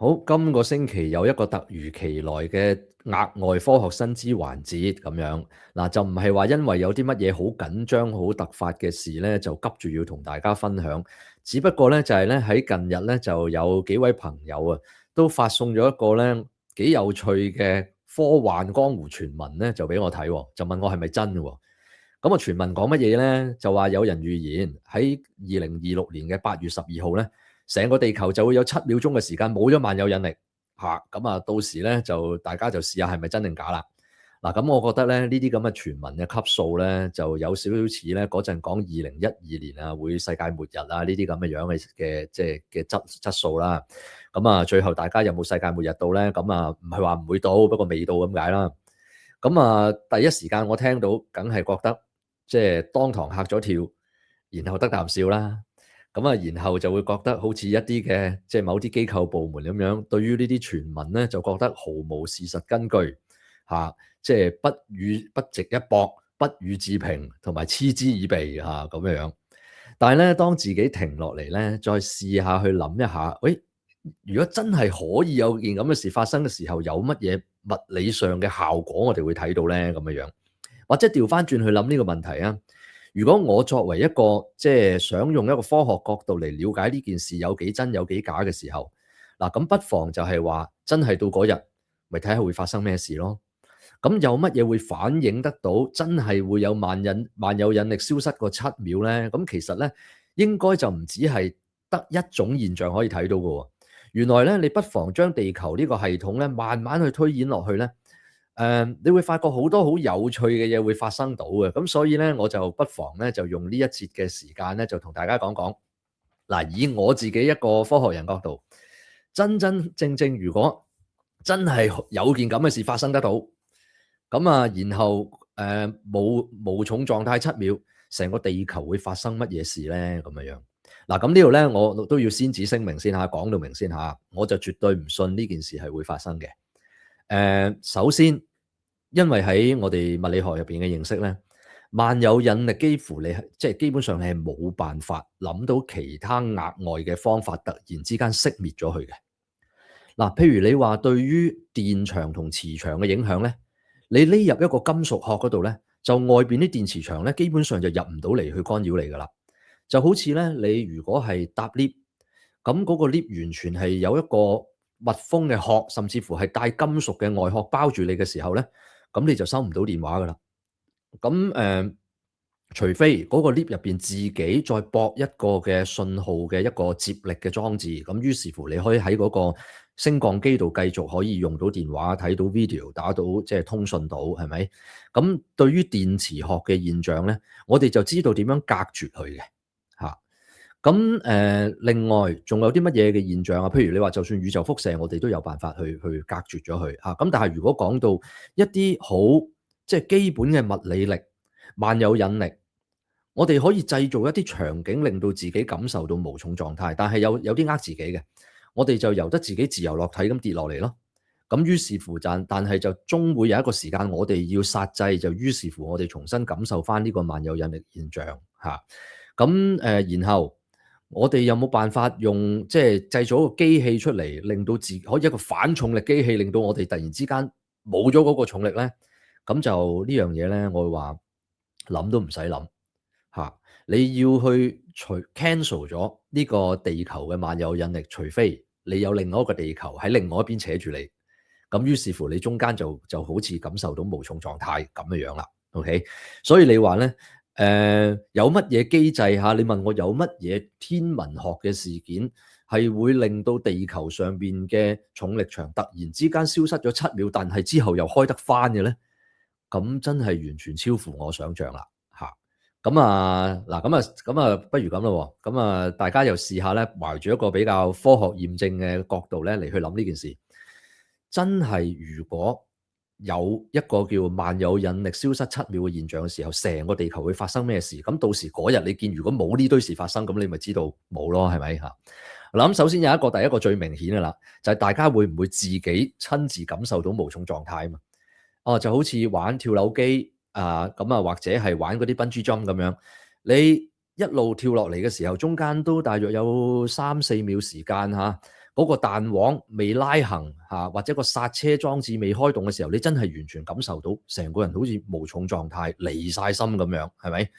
好，今個星期有一個突如其來嘅額外科學新知環節咁樣，嗱就唔係話因為有啲乜嘢好緊張、好突發嘅事咧，就急住要同大家分享。只不過咧就係咧喺近日咧就有幾位朋友啊，都發送咗一個咧幾有趣嘅科幻江湖傳聞咧，就俾我睇喎，就問我係咪真嘅喎。咁啊傳聞講乜嘢咧？就話有人預言喺2026年嘅8月12號咧。成個地球就會有7秒鐘嘅時間冇咗萬有引力嚇，咁到時咧就大家就試下係咪真定假啦。嗱，咁我覺得咧呢啲咁嘅傳聞嘅級數咧就有少少似咧嗰陣講2012年啊會世界末日啊呢啲咁嘅樣嘅即係嘅質素啦。咁最後大家有冇世界末日到咧？咁唔係話唔會到，不過未到咁解啦。咁第一時間我聽到梗係覺得即係當堂嚇咗跳，然後得啖笑啦。然後就會覺得好似一啲嘅即係某啲機構部門咁樣，對於呢啲傳聞咧就覺得毫無事實根據嚇，即係不值一駁、不予置評同埋嗤之以鼻嚇咁樣。但係咧，當自己停落嚟咧，再試下去諗一下，喂，如果真係可以有件咁嘅事發生嘅時候，有乜嘢物理上嘅效果我哋會睇到咧咁樣，或者調翻轉去諗呢個問題啊？如果我作為一個即係想用一個科學角度嚟了解呢件事有幾真有幾假嘅時候，嗱咁不妨就係話真係到嗰日，咪睇下會發生咩事咯。咁有乜嘢會反映得到真係會有萬有引力消失個7秒咧？咁其實咧應該就唔止係得一種現象可以睇到嘅喎。原來咧，你不妨將地球呢個系統咧慢慢去推演落去咧。你會發覺好多好有趣嘅嘢會發生到嘅，咁所以咧我就不妨咧就用呢一節嘅時間咧就同大家講講，嗱以我自己一個科學人角度，真真正正如果真係有件咁嘅事發生得到，然後無重狀態7秒，成個地球會發生乜嘢事咧？咁樣嗱，咁呢度咧我都要先旨聲明先嚇，講到明先嚇，我就絕對唔信呢件事係會發生嘅。首先，因為喺我哋物理學入邊嘅認識咧，萬有引力幾乎即係基本上你係冇辦法諗到其他額外嘅方法，突然之間熄滅咗佢嘅。嗱，譬如你話對於電場同磁場嘅影響咧，你匿入一個金屬殼嗰度咧，就外邊啲電磁場咧，基本上就入唔到嚟去干擾你噶啦。就好似咧，你如果係搭 lift，咁嗰個 lift 完全係有一個密封嘅殼，甚至乎係帶金屬嘅外殼包住你嘅時候咧，咁你就收唔到電話噶啦。咁除非嗰個 lift 入邊自己再駁一個嘅信號嘅一個接力嘅裝置，咁於是乎你可以喺嗰個升降機度繼續可以用到電話、睇到 video、打到即係通訊到，係咪？咁對於電磁學嘅現象咧，我哋就知道點樣隔絕佢嘅嚇。另外仲有啲乜嘢嘅現象啊？譬如你話就算宇宙輻射，我哋都有辦法去隔絕咗佢嚇。咁但係如果講到一啲好即係基本嘅物理力、萬有引力，我哋可以製造一啲場景，令到自己感受到無重狀態，但係有啲自己嘅，我哋就由得自己自由落體咁跌落嚟咯。咁於是乎但係就終會有一個時間，我哋要殺制，就於是乎我哋重新感受翻呢個萬有引力現象嚇。然後我哋有冇辦法用即係製造一個機器出嚟，令到可以一個反重力機器，令到我哋突然之間冇咗嗰個重力咧？咁就呢樣嘢咧，我會話諗都唔使諗。你要去cancel 咗呢個地球嘅萬有引力，除非你有另外一個地球喺另外一邊扯住你，咁於是乎你中間就好似感受到無重狀態咁嘅樣啦。OK，所以你話咧，有乜嘢機制嚇？你問我有乜嘢天文學嘅事件係會令到地球上邊嘅重力場突然之間消失咗7秒，但係之後又開得翻嘅咧？咁真係完全超乎我想象啦嚇！不如咁咯喎，大家又試下咧，懷住一個比較科學驗證嘅角度咧嚟去諗呢件事。真係如果有一個叫萬有引力消失7秒嘅現象嘅時候，成個地球會發生咩事？咁到時嗰日你見如果冇呢堆事發生，咁你咪知道冇咯，係咪嚇？嗱咁首先有第一個最明顯嘅啦，就係大家會唔會自己親自感受到無重狀態啊嘛？就好似玩跳樓機或者係玩嗰啲 bungee jump 咁樣，你一路跳落嚟嘅時候，中間都大約有3-4秒時間嚇，嗰嗰個彈簧未拉行或者個剎車裝置未開動嘅時候，你真係完全感受到成個人好似無重狀態、離晒心咁樣，係咪？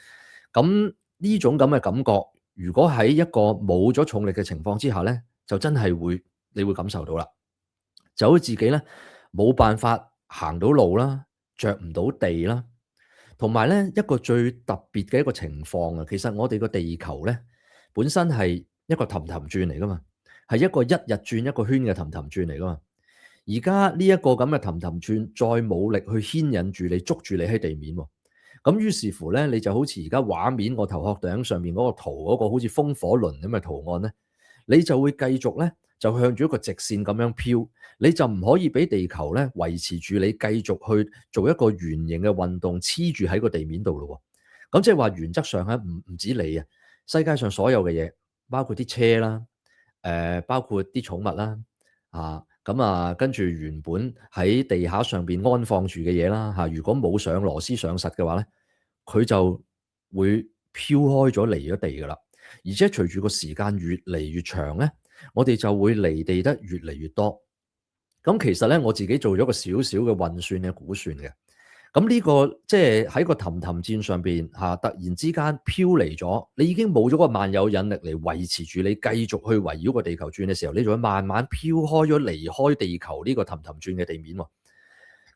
咁呢種咁嘅感覺，如果喺一個冇咗重力嘅情況之下咧，就真係你會感受到啦，就好似自己咧冇辦法行到路啦，着唔到地啦，同埋咧一個最特別嘅一個情況啊，其實我哋個地球咧本身係一個氹氹轉嚟噶嘛，係一個一日轉一個圈嘅氹氹轉嚟噶嘛。而家呢一個咁嘅氹氹轉，再冇力去牽引住你，捉住你喺地面喎。咁於是乎咧，你就好似而家畫面我頭殼頂上面嗰個圖嗰個好似風火輪咁嘅圖案咧，你就會繼續咧就向住一個直線咁樣飄，你就唔可以俾地球咧維持住你繼續去做一個圓形嘅運動黐住喺個地面度咯喎。咁即係話原則上咧唔止你啊，世界上所有嘅嘢，包括啲車啦，包括啲寵物啦，跟住原本喺地下上邊安放住嘅嘢啦，如果冇上螺絲上實嘅話咧，佢就會飄開咗離咗地噶啦。而且隨住個時間越嚟越長咧，我哋就會離地得越嚟越多。咁其實咧，我自己做咗個少少嘅運算嘅估算嘅。咁呢個即係喺個氹氹轉上邊突然之間飄離咗，你已經冇咗個萬有引力嚟維持住你繼續去圍繞個地球轉嘅時候，你就會慢慢飄開咗離開地球呢個氹氹轉嘅地面喎。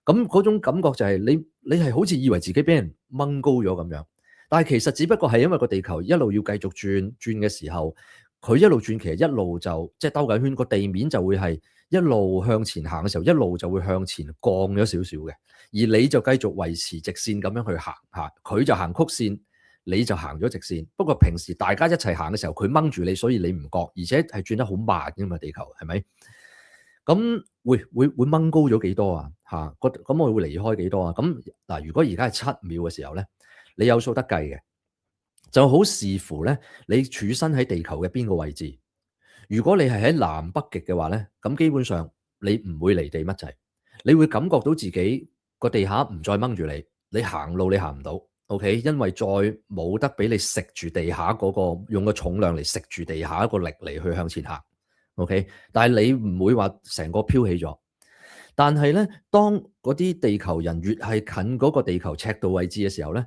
咁嗰種感覺就係你係好似以為自己俾人掹高咗咁樣，但係其實只不過係因為個地球一路要繼續轉嘅時候，佢一路轉其實一路就即係兜緊圈，個地面就會係一路向前行嘅時候，一路就會向前降咗少少嘅，而你就繼續維持直線咁樣去行嚇，佢就行曲線，你就行咗直線。不過平時大家一齊行嘅時候，佢掹住你，所以你唔覺，而且係轉得好慢㗎嘛，地球係咪？咁會掹高咗幾多啊？咁我會離開幾多啊？咁嗱，如果而家係7秒嘅時候咧，你有數得計嘅，就好視乎咧你處身喺地球嘅邊個位置。如果你係喺南北極嘅話咧，咁基本上你唔會離地乜滯，你會感覺到自己個地下唔再掹住你，你行路你行唔到，OK？因為再冇得俾你食住地下嗰個用個重量嚟食住地下一個力嚟去向前行，OK？但係你唔會話成個飄起咗。但係咧，當嗰啲地球人越係近嗰個地球赤道位置嘅時候咧，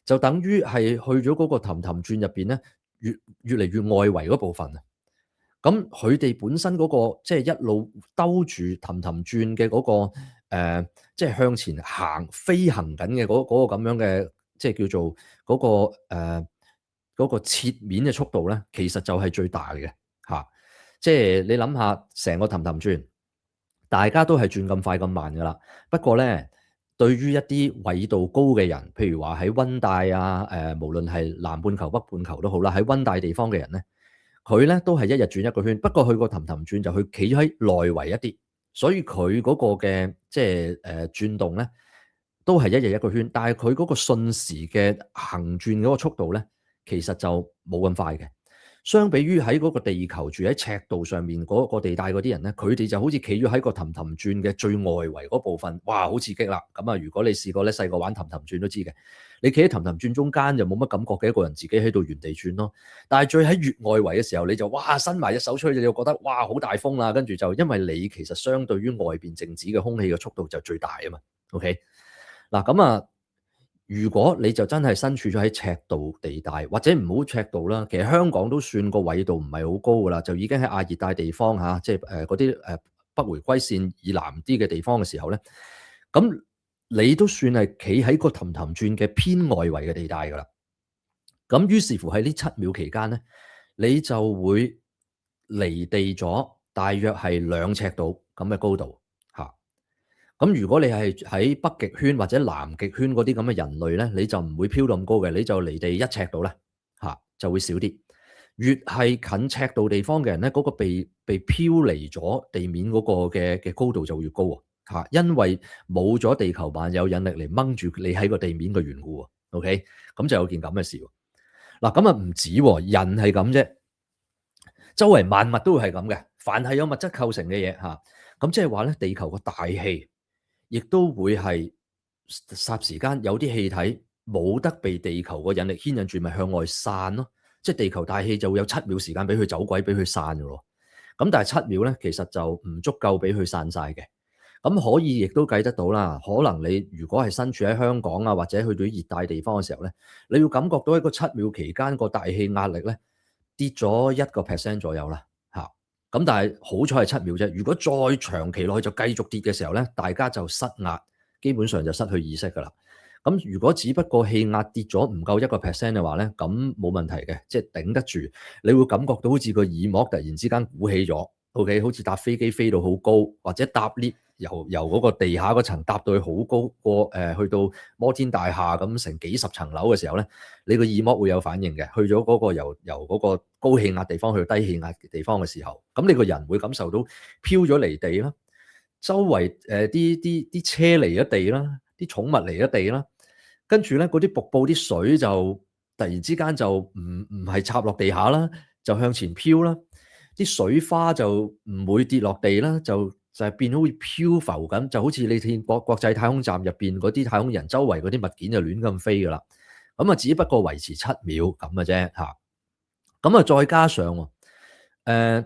就等於係去咗嗰個氹氹轉入邊咧，越嚟越外圍嗰部分啊。咁佢哋本身嗰個即係一路兜住氹氹轉嘅嗰個即係向前行飛行緊嘅嗰個咁樣嘅，即係叫做嗰個切面嘅速度咧，其實就係最大嘅嚇。即係你諗下，成個氹氹轉，大家都係轉咁快咁慢噶啦。不過咧，對於一啲緯度高嘅人，譬如話喺溫帶無論係南半球、北半球都好啦，喺溫帶地方嘅人咧。佢咧都係一日轉一個圈，不過佢個氹氹轉就佢企喺內圍一啲，所以佢嗰個嘅即係轉動咧，都係一日一個圈，但係佢嗰個瞬時嘅行轉嗰個速度咧，其實就冇咁快嘅。相比於喺嗰個地球住喺赤道上面嗰個地帶嗰啲人咧，佢哋就好似企咗喺個氹氹轉嘅最外圍嗰部分，哇！好刺激啦！咁啊，如果你試過咧細個玩氹氹轉都知嘅，你企喺氹氹轉中間就冇乜感覺嘅，一個人自己喺度原地轉咯。但係最喺越外圍嘅時候，你就哇伸埋隻手出去，你就覺得哇好大風啦，跟住就因為你其實相對於外邊靜止嘅空氣嘅速度就最大啊嘛。OK，嗱咁啊。如果你就真係身處咗喺赤道地帶，或者唔好赤道啦，其實香港都算個緯度唔係好高噶啦，就已經喺亞熱帶地方即係嗰啲北迴歸線以南啲嘅地方嘅時候咧，咁你都算係企喺個氹氹轉嘅偏外圍嘅地帶噶啦。咁於是乎喺呢7秒期間咧，你就會離地咗大約係2尺度咁嘅高度。咁如果你係喺北極圈或者南極圈嗰啲咁嘅人類咧，你就唔會飄到咁高嘅，你就離地1尺度啦，就會少啲。越係近赤道地方嘅人咧，嗰個被飄離咗地面嗰個嘅高度就會越高喎，因為冇咗地球萬有引力嚟掹住你喺個地面嘅緣故喎。OK，咁就有件咁嘅事喎。嗱，咁啊唔止喎，人係咁啫，周圍萬物都會係咁嘅，凡係有物質構成嘅嘢咁即係話咧，地球個大氣。亦都會係霎時間有啲氣體冇得被地球個引力牽引住，咪向外散咯。即係地球大氣就會有7秒時間俾佢走鬼，俾佢散嘅咯。咁但係7秒咧，其實就唔足夠俾佢散晒嘅。咁可以亦都計得到啦。可能你如果係身處喺香港啊，或者去到啲熱帶地方嘅時候咧，你要感覺到喺個7秒期間個大氣壓力咧跌咗1% 左右啦，嚇。咁但係好彩係7秒啫。如果再長期落去就繼續跌嘅時候咧，大家就失壓，基本上就失去意識㗎啦。咁如果只不過氣壓跌咗唔夠1% 嘅話咧，咁冇問題嘅，即係頂得住。你會感覺到好似個耳膜突然之間鼓起咗，OK，好似搭飛機飛到好高，或者搭 lift 由嗰個地下嗰層搭到去好高，去到摩天大廈咁成幾十層樓嘅時候咧，你個耳膜會有反應嘅。去咗嗰個由嗰個高氣壓地方去到低氣壓地方嘅時候，咁你個人會感受到飄咗離地啦，周圍啲車離咗地啦，啲寵物離咗地啦，跟住咧嗰啲瀑布啲水就突然之間就唔係插落地下啦，就向前飄啦，啲水花就唔會跌落地啦，就係變到好似漂浮咁，就好似你見國際太空站入邊嗰啲太空人周圍嗰啲物件就亂咁飛噶啦，咁啊只不過維持7秒咁嘅啫嚇，咁啊再加上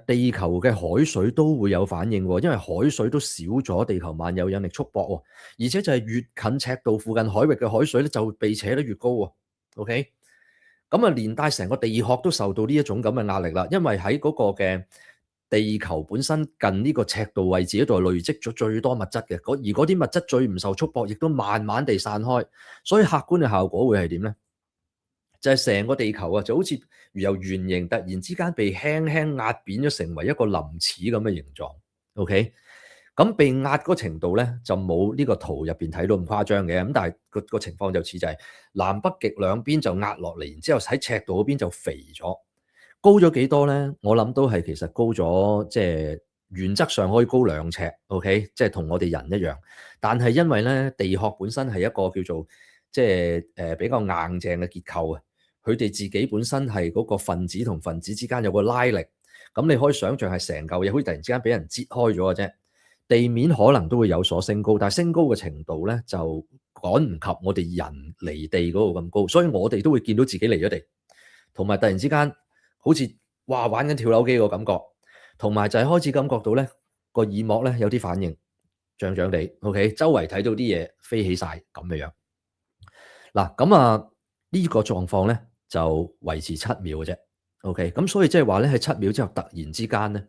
地球嘅海水都會有反應喎，因為海水都少咗地球萬有引力束縛喎，而且就係越近赤道附近海域嘅海水咧，就被扯得越高喎。OK，咁啊連帶成個地殼都受到呢一種咁嘅壓力啦，因為喺嗰個嘅地球本身近呢個赤道位置嗰度累積咗最多物質嘅，而嗰啲物質最唔受束縛，亦都慢慢地散開，所以客觀嘅效果會係點咧？就係成個地球啊，就好似由圓形突然之間被輕輕壓扁咗，成為一個臨齒咁嘅形狀。OK，咁被壓嗰程度咧，就冇呢個圖入邊睇到咁誇張嘅。咁但係個情況就似就係南北極兩邊就壓落嚟，然之後喺赤道嗰邊就肥咗。高咗幾多咧？我諗都係其實高咗，即係原則上可以高2尺。OK，即係同我哋人一樣。但係因為咧地殼本身係一個叫做即係比較硬淨嘅結構啊。佢哋自己本身係嗰個分子同分子之間有個拉力，咁你可以想象係成嚿嘢好似突然之間俾人擠開咗嘅啫。地面可能都會有所升高，但係升高嘅程度咧就趕唔及我哋人離地嗰度咁高，所以我哋都會見到自己離咗地，同埋突然之間好似哇玩緊跳樓機個感覺，同埋就係開始感覺到咧個耳膜咧有啲反應，脹脹地 OK，周圍睇到啲嘢飛起晒咁嘅樣。嗱咁啊呢個狀況咧，就維持7秒嘅啫，OK，咁所以即係話咧喺7秒之後突然之間咧，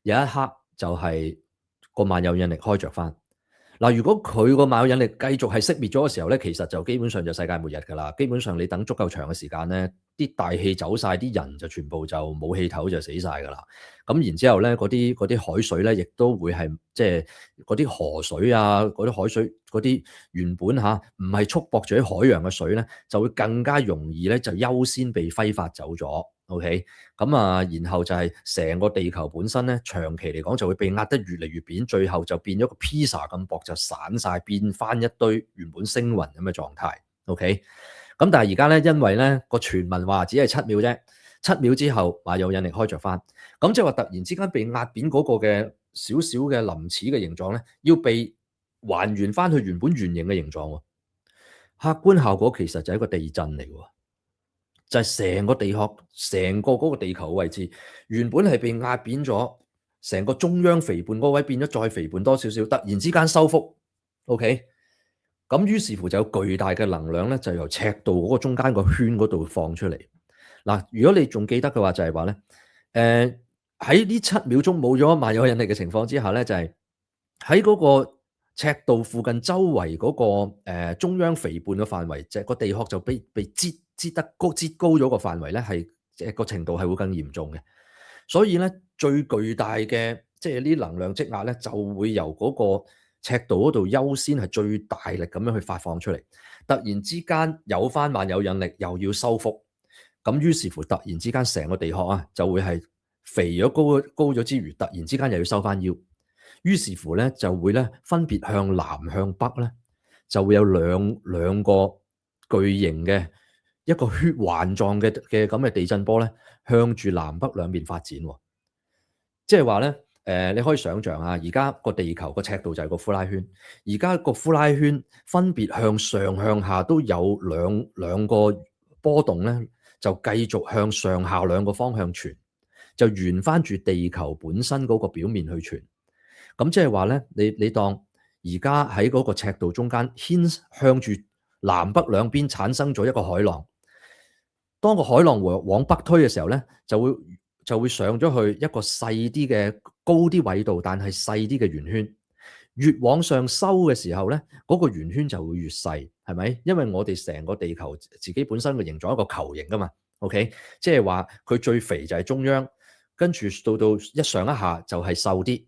有一刻就係個萬有引力開着翻。嗱，如果佢個萬有引力繼續係熄滅咗嘅時候咧，其實就基本上就世界末日㗎啦。基本上你等足夠長嘅時間咧，啲大氣走晒，啲人就全部就冇氣頭就死晒㗎啦。咁然之後咧，嗰啲海水咧，亦都會係即係嗰啲河水啊，嗰啲海水嗰啲原本唔係束縛住喺海洋嘅水咧，就會更加容易咧就優先被揮發走咗。OK，咁然後就係成個地球本身咧，長期嚟講就會被壓得越嚟越扁，最後就變咗個披薩咁薄，就散晒，變翻一堆原本星雲咁嘅狀態。OK，咁但係而家咧，因為咧個傳聞話只係7秒啫，7秒之後話有引力開着翻，咁即係話突然之間被壓扁嗰個嘅少少嘅臨齒嘅形狀咧，要被還原翻去原本圓形嘅形狀喎。客觀效果其實就係一個地震嚟喎。就係成個地殼，成個嗰個地球嘅位置，原本係被壓扁咗，成個中央肥胖嗰位變咗再肥胖多少少，突然之間收復 ，OK，咁於是乎就有巨大嘅能量咧，就由赤道嗰個中間個圈嗰度放出嚟。嗱，如果你仲記得嘅話，就係話咧，喺呢7秒鐘冇咗萬有引力嘅情況之下咧，就係喺嗰個赤道附近周圍嗰個中央肥胖嘅範圍，就係個地殼就被擠高咗個範圍咧，係個程度係會更嚴重嘅。所以咧，最巨大嘅即係呢能量積壓咧，就會由嗰個赤道嗰度優先係最大力咁樣去發放出嚟。突然之間有翻萬有引力，又要收復，咁於是乎突然之間成個地殼就會係肥咗高咗之餘，突然之間又要收翻腰。於是乎咧，就會咧分別向南向北咧，就會有兩個巨型嘅一個血環狀嘅咁嘅地震波咧，向住南北兩邊發展。即係話咧，你可以想象下，而家個地球個赤道就係個呼拉圈，而家個呼拉圈分別向上向下都有兩個波動咧，就繼續向上下兩個方向傳。就沿翻住地球本身嗰個表面去傳。咁即係話咧，你當而家喺嗰個赤道中間向住南北兩邊產生咗一個海浪。當個海浪往北推嘅時候咧，就會上咗去一個細啲嘅高啲緯度，但係細啲嘅圓圈。越往上收嘅時候咧，嗰個圓圈就會越細，係咪？因為我哋成個地球自己本身嘅形狀係一個球形噶嘛，OK？即係話佢最肥就係中央，跟住到一上一下就係瘦啲。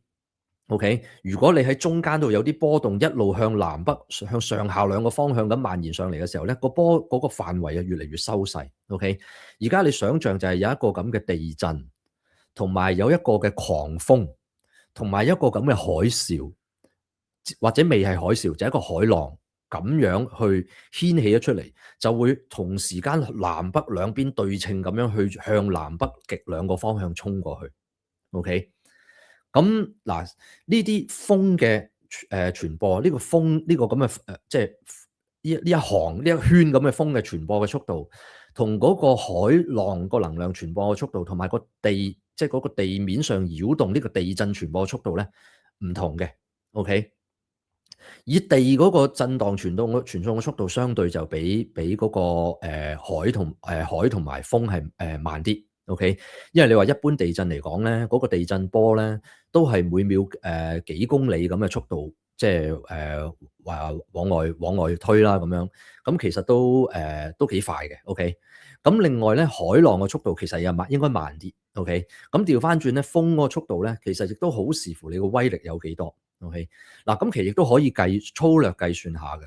OK，如果你喺中間度有啲波動，一路向南北向上下兩個方向咁蔓延上嚟嘅時候咧，個波嗰個範圍啊越嚟越收細。OK，而家你想象就係有一個咁嘅地震，同埋有一個嘅狂風，同埋一個咁嘅海嘯，或者未係海嘯，就係一個海浪咁樣去掀起咗出嚟，就會同時間南北兩邊對稱咁樣去向南北極兩個方向衝過去。OK。咁嗱，呢啲風嘅傳播，呢個風呢個咁嘅即係呢一行呢一圈咁嘅風嘅傳播嘅速度，同嗰個海浪個能量傳播嘅速度，同埋個地即係嗰個地面上擾動呢個地震傳播嘅速度咧唔同嘅。OK，以地嗰個震盪傳送嘅速度，相對就比嗰個海同埋風係慢啲。OK，因為你話一般地震嚟講咧，嗰個地震波咧都係每秒幾公里咁嘅速度，即係話往外推啦咁樣。咁其實都幾快嘅。OK，咁另外咧，海浪嘅速度其實應該慢啲。OK，咁調翻轉咧，風嗰個速度咧，其實亦都好視乎你個威力有幾多。OK，嗱咁其實亦都可以粗略計算下嘅。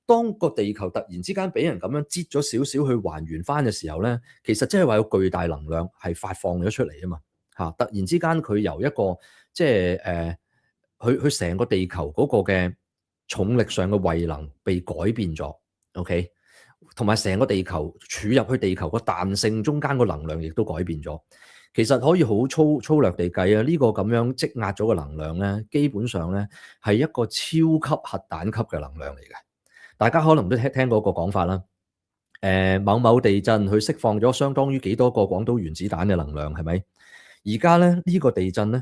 當個地球突然之間俾人咁樣擠咗少少去還原翻嘅時候咧，其實即係話有巨大能量係發放咗出嚟啊嘛嚇！突然之間佢由一個即係佢成個地球嗰個嘅重力上嘅位能被改變咗。OK，同埋成個地球儲入去地球個彈性中間個能量亦都改變咗。其實可以好粗略地計啊，呢個咁樣積壓咗嘅能量咧，基本上咧係一個超級核彈級嘅能量嚟嘅。大家可能都聽過個講法啦。某某地震佢釋放咗相當於幾多個廣島原子彈嘅能量，係咪？而家咧呢個地震咧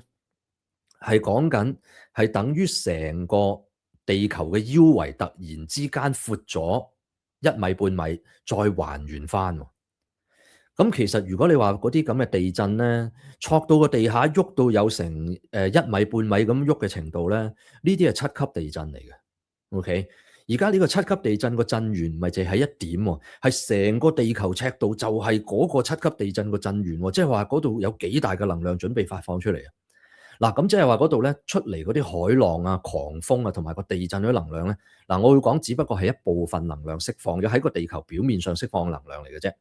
係講緊係等於成個地球嘅腰圍突然之間闊咗1米半米，再還原翻。咁其實如果你話嗰啲咁嘅地震咧，挫到個地下喐到有成1米半米咁喐嘅程度咧，呢啲係7級地震嚟嘅。OK，而家呢個7級地震個震源唔係淨係一點喎，係成個地球赤道就係嗰個7級地震個震源喎，即係話嗰度有幾大嘅能量準備發放出嚟啊！嗱，咁即係話嗰度咧出嚟嗰啲海浪啊、狂風啊，同埋個地震嗰啲能量咧，嗱，我會講只不過係一部分能量釋放咗喺個地球表面上釋放嘅能量嚟嘅啫。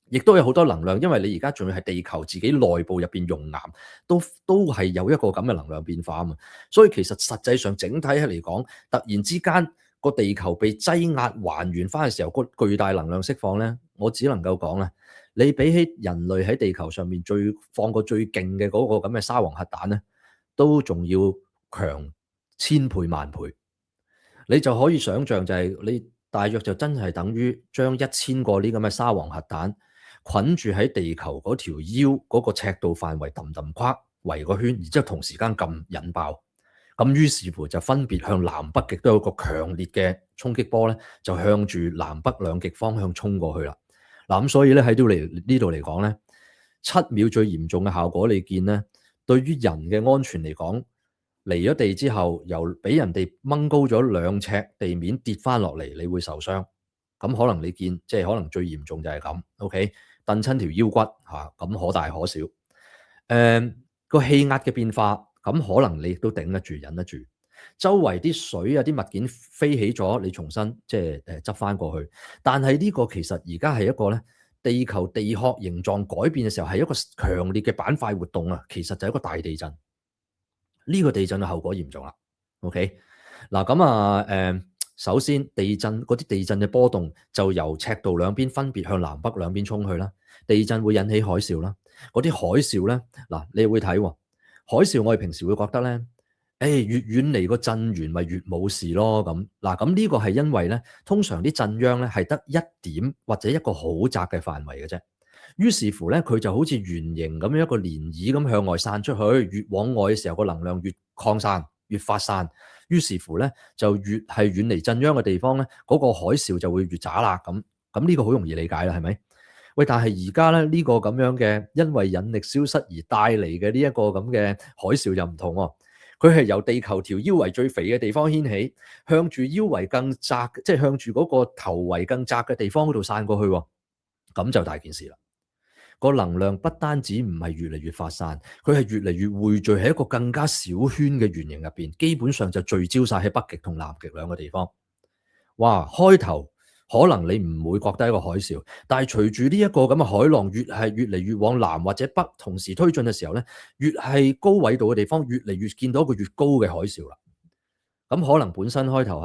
亦都有好多能量，因為你而家仲要係地球自己內部入邊熔岩，都係有一個咁嘅能量變化啊嘛。所以其實實際上整體嚟講，突然之間個地球被擠壓還原翻嘅時候，個巨大能量釋放咧，我只能夠講咧，你比起人類喺地球上面放過最勁嘅嗰個咁嘅沙皇核彈咧，都仲要強1000倍萬倍。你就可以想象就係你大約就真係等於將1000個呢咁嘅沙皇核彈捆住喺地球嗰條腰嗰個赤道範圍揼揼框圍個圈，然之後同時間咁引爆，咁於是乎就分別向南北極都有個強烈嘅衝擊波咧，就向住南北兩極方向衝過去啦。嗱，咁所以咧喺呢度嚟講咧，7秒最嚴重嘅效果你見咧，對於人嘅安全嚟講，離咗地之後由俾人哋掹高咗2尺地面跌翻落嚟，你會受傷。咁可能你見即係可能最嚴重就係咁 ，OK？蹬親條腰骨嚇，咁可大可小。個氣壓嘅變化，咁可能你亦都頂得住、忍得住。周圍啲水啊、啲物件飛起咗，你重新即係執翻過去。但係呢個其實而家係一個咧，地球地殼形狀改變嘅時候，係一個強烈嘅板塊活動啊。其實就係一個大地震。呢個地震嘅後果嚴重啦。OK，嗱咁啊首先地震嗰啲地震嘅波動就由赤道兩邊分別向南北兩邊衝去啦。地震會引起海嘯啦。嗰啲海嘯咧，嗱你會睇喎，海嘯我哋平時會覺得咧，越遠離個震源咪越冇事咯咁。嗱咁呢個係因為咧，通常啲震央咧係得一點或者一個好窄嘅範圍嘅啫。於是乎咧，佢就好似圓形咁樣一個漣漪咁向外散出去，越往外嘅時候個能量越擴散、越發散。於是乎咧，就越係遠離震央嘅地方咧，嗰個海嘯就會越渣啦。咁呢個好容易理解啦，係咪？喂，但係而家咧呢個咁樣嘅因為引力消失而帶嚟嘅呢一個咁嘅海嘯就唔同喎。佢係由地球條腰圍最肥嘅地方掀起，向住腰圍更窄，即係向住嗰個頭圍更窄嘅地方嗰度散過去喎。咁就大件事啦。個能量不單止唔係越嚟越發散，佢係越嚟越匯聚喺一個更加小圈嘅圓形入邊，基本上就聚焦晒喺北極同南極兩個地方。哇！開頭可能你唔會覺得一個海嘯，但係隨住呢一個咁嘅海浪越嚟越往南或者北同時推進嘅時候咧，越係高緯度嘅地方，越嚟越見到一個越高嘅海嘯啦。咁可能本身開頭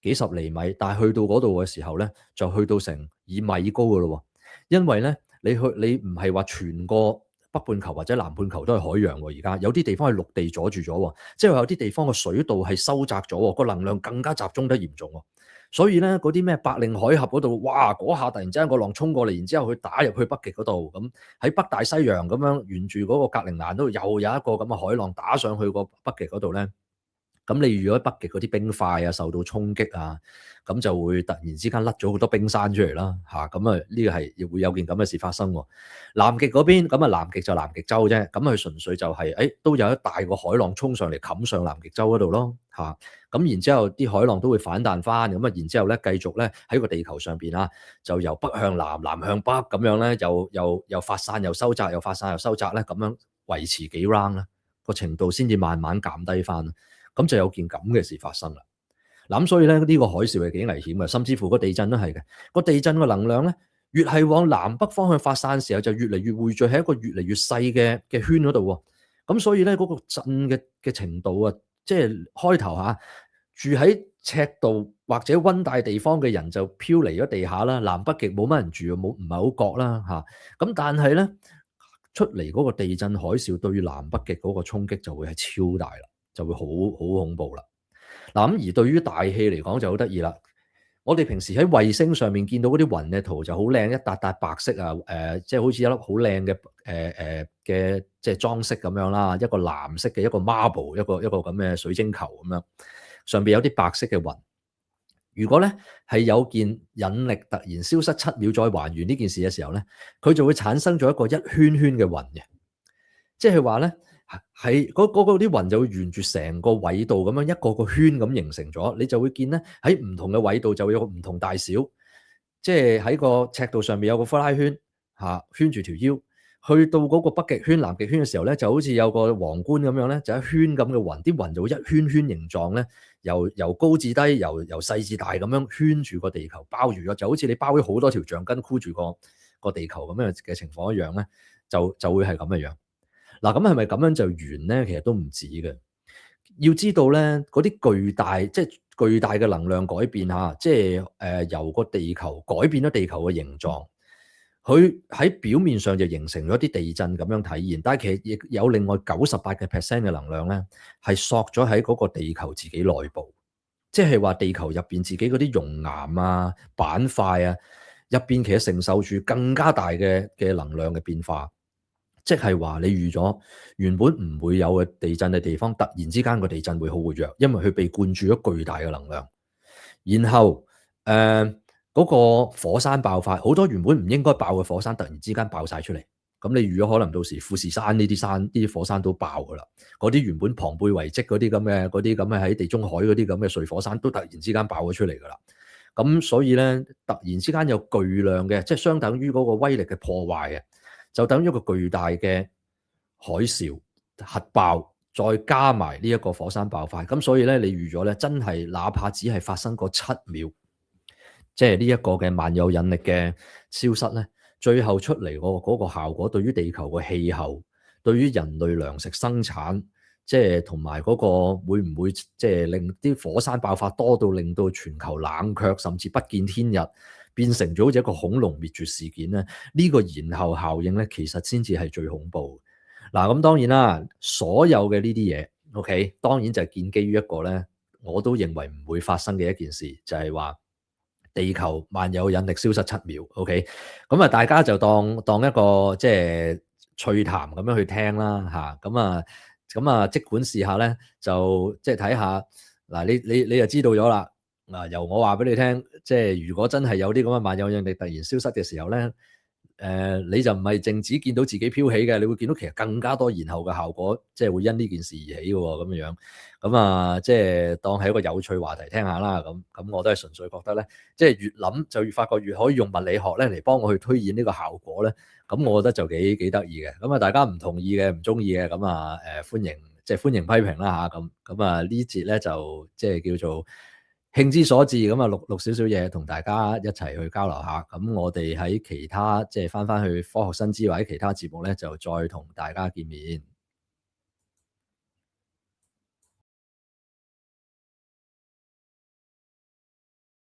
幾十厘米，但係去到嗰度嘅時候咧，就去到成以米高噶咯。因為咧，你唔係話全個北半球或者南半球都係海洋喎，而家有啲地方係陸地阻住咗，即係話有啲地方個水道係收窄咗，個能量更加集中得嚴重。所以咧，嗰啲咩白令海峽嗰度，哇！嗰下突然之間個浪衝過嚟，然之後佢打入去北極嗰度，咁喺北大西洋咁樣沿住嗰個格陵蘭度，又有一個咁嘅海浪打上去個北極嗰度咧。咁你如果北極嗰啲冰塊受到衝擊咁就會突然之間甩咗好多冰山出嚟啦嚇。咁呢個係會有件咁嘅事發生喎。南極嗰邊咁南極就南極洲啫，咁佢純粹就係都有一大個海浪衝上嚟冚上南極洲嗰度咯嚇。咁然之後啲海浪都會反彈翻，咁然之後咧繼續咧喺個地球上邊就由北向南、南向北咁樣咧，又發散又收窄，又發散又收窄咧，咁樣維持幾 round 咧，個程度先至慢慢減低翻。咁就有件咁嘅事發生啦。咁所以咧呢個海嘯係幾危險嘅，甚至乎個地震都係嘅。個地震個能量咧，越係往南北方向發散嘅時候，就越嚟越匯聚喺一個越嚟越細嘅圈嗰度喎。咁所以咧嗰個震嘅程度即係開頭住喺赤道或者溫帶地方嘅人就飄離咗地下啦，南北極冇乜人住，唔係好覺啦。咁但係咧出嚟嗰個地震海嘯對於南北極嗰個衝擊就會係超大啦。就會好恐怖啦。嗱，咁而對於大氣嚟講就好得意啦。我哋平時喺衛星上面見到嗰啲雲嘅圖就好靚，一笪笪白色即係好似一粒好靚嘅即係裝飾咁樣啦。一個藍色嘅一個 marble，一個咁嘅水晶球咁樣，上邊有啲白色嘅雲。如果咧係有件引力突然消失7秒再還原呢件事嘅時候咧，佢就會產生咗一個一圈圈嘅雲嘅，即係話咧。喺嗰啲雲就會沿住成個緯度咁樣一個個圈咁形成咗，你就會見咧喺唔同嘅緯度就會有個唔同大小，即係喺個赤道上面有個呼拉圈圈住條腰，去到嗰個北極圈、南極圈嘅時候咧，就好似有個皇冠咁樣咧，就一圈咁嘅雲，啲雲就會一圈圈形狀咧，由高至低，由細至大咁樣圈住個地球，包住咗，就好似你包咗好多條橡筋箍住個地球咁樣嘅情況一樣咧，就會係咁嘅樣。嗱，咁係咪咁樣就完咧？其實都唔止嘅。要知道咧，嗰啲巨大嘅能量改變即係由個地球改變咗地球嘅形狀，佢喺表面上就形成咗啲地震咁樣體現，但係其實亦有另外98%嘅能量咧，係索咗喺嗰個地球自己內部，即係話地球入邊自己嗰啲熔岩板塊入邊其實承受住更加大嘅能量嘅變化。即係話你預咗原本唔會有嘅地震嘅地方，突然之間個地震會好活躍，因為佢被灌注咗巨大嘅能量。然後嗰個火山爆發，好多原本唔應該爆嘅火山突然之間爆晒出嚟。咁你預咗可能到時富士山呢啲火山都爆噶啦。嗰啲原本龐貝遺跡嗰啲咁嘅喺地中海嗰啲咁嘅睡火山都突然之間爆咗出嚟噶啦。咁所以咧突然之間有巨量嘅，即係相等於嗰個威力嘅破壞就等於一個巨大嘅海嘯核爆，再加埋呢一個火山爆發，咁所以咧，你預咗咧，真係哪怕只係發生過7秒，即係呢一個嘅萬有引力嘅消失咧，最後出嚟嗰個效果，對於地球嘅氣候，對於人類糧食生產，即係同埋嗰個會唔會即係令啲火山爆發多到令到全球冷卻，甚至不見天日？變成咗好似一個恐龍滅絕事件咧，呢個延後效應咧，其實先至係最恐怖。嗱，咁當然啦，所有嘅呢啲嘢 ，OK， 當然就係建基於一個咧，我都認為唔會發生嘅一件事，就係話地球萬有引力消失7秒，OK，咁啊大家就當一個即係趣談咁樣去聽啦嚇，咁啊即管試下咧，就即係睇下嗱，你就知道咗啦，嗱由我話俾你聽，即係如果真係有啲咁嘅萬有引力突然消失嘅時候咧，你就唔係淨止見到自己飄起嘅，你會見到其實更加多延後嘅效果，即係會因呢件事而起嘅喎，咁樣。咁啊，即係當係一個有趣話題聽下啦。咁我都係純粹覺得咧，即係越諗就越發覺越可以用物理學咧嚟幫我去推演呢個效果咧。咁我覺得就幾得意嘅。咁啊，大家唔同意嘅、唔中意嘅，咁啊歡迎批評啦嚇。咁啊呢節咧就即係叫做興之所至，咁啊錄少少嘢同大家一齊去交流下。咁我哋喺其他即係翻去科學新知或者其他節目咧，就再同大家見面。